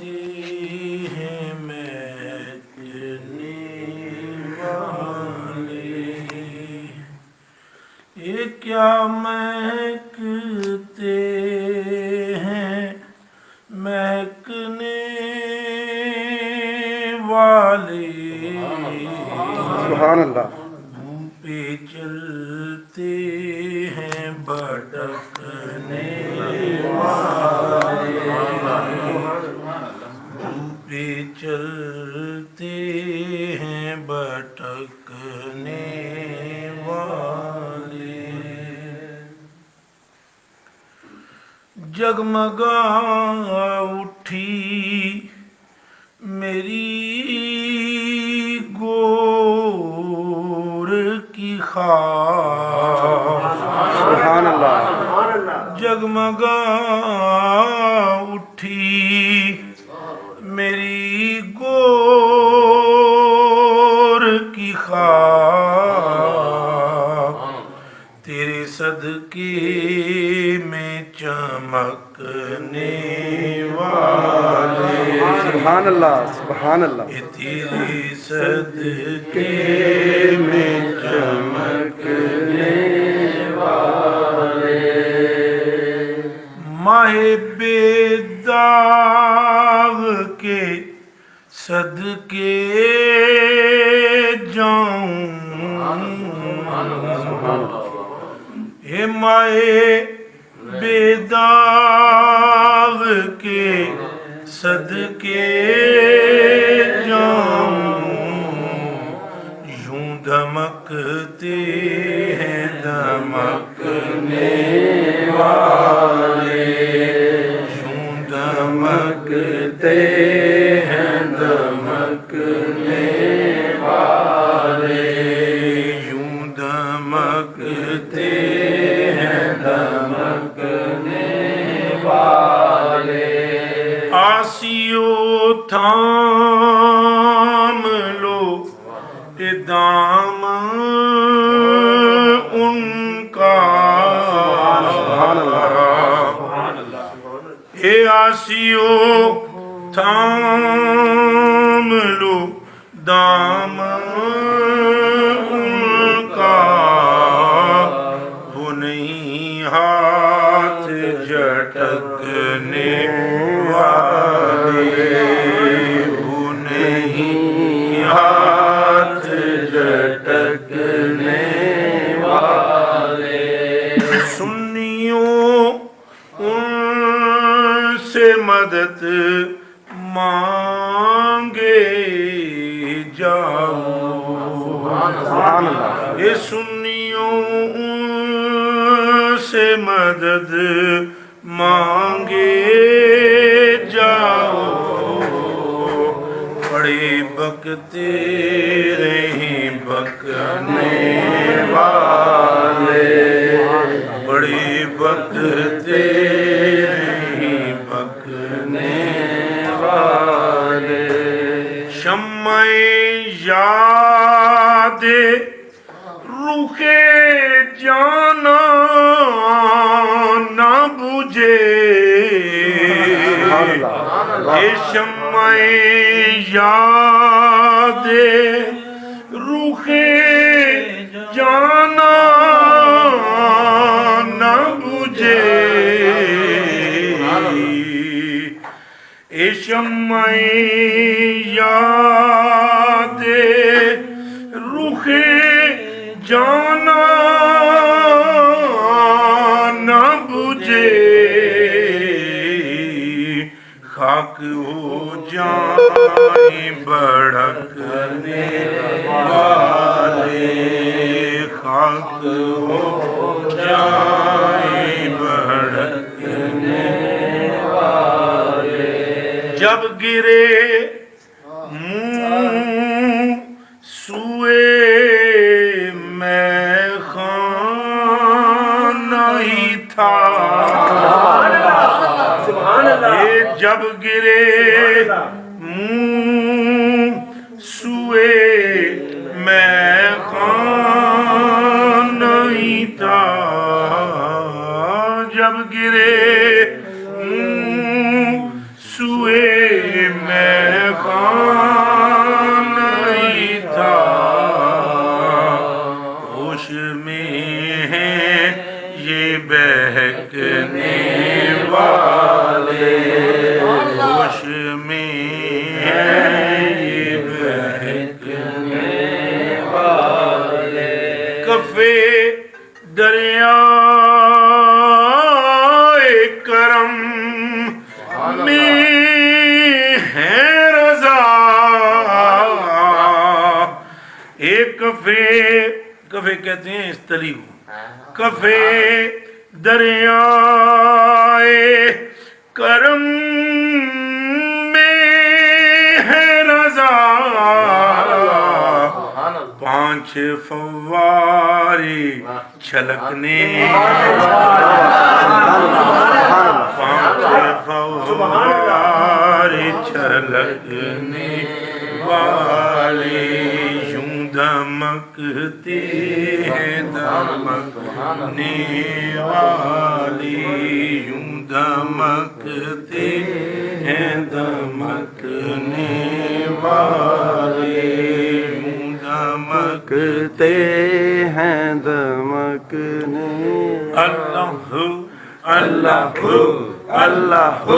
ہیں محکنے والے، یہ کیا مہکتے ہیں مہکنے والے، سبحان اللہ، منہ پہ چلتے ہیں بھٹکنے والے، منہ پہ چلتے ہیں بھٹکنے والے، جگمگا اٹھی میری گور کی خاک، سبحان اللہ، جگمگا اٹھی میری گور کی خاک، تیرے صدقے میں چمکنے والے، سبحان اللہ، سبحان اللہ، یہ تیرے صدقے میں چمکنے والے، ماہ بے داغ کے صدقے جاؤں، اے ماہ بے داغ کے صدقے جاؤں، یوں دھمکتے ہیں دھمکنے والے، یوں دھمکتے ہیں دھمکنے والے، یوں دھمکتے ہیں دھمکنے والے، آسیو تھام لو یہ دامن ان کا، اے آسیو تھام لو دامن ان کا، وہ نہیں ہاتھ جھٹکنے والے، وہ نہیں ہاتھ جھٹکنے والے، سنیوں ان سے مدد مانگے جاؤ، یہ سنیوں سے مدد مانگے جاؤ، بڑے بکتے رہیں بکنے والے، بڑے بکتے رہیں بکنے والے، شمع یاد رخ جانا نہ بجھے، یہ شمع یاد رخ جانا نہ بجھے، اے شمع یاد رخ جانا نہ بجھے، خاک ہو جائیں بھڑکنے والے، خاک ہو جائیں بھڑکنے والے، جب گرے منہ سوئے میں خانہ ہی تھا، یہ جب گرے منہ سوئے میں خانہ ہی تھا، جب گرے منہ سوئے کفے کفے کہتے ہیں اس تلی کو کفے دریائے کرم میں ہے رضا پانچ فوارے چھلکنے پانچ فوارے چھلکنے والے یوں دمکتے ہیں دمکنے والے یوں دمکتے ہیں دمکنے والے یوں دمکتے ہیں دمکنے اللہ اللہ اللہ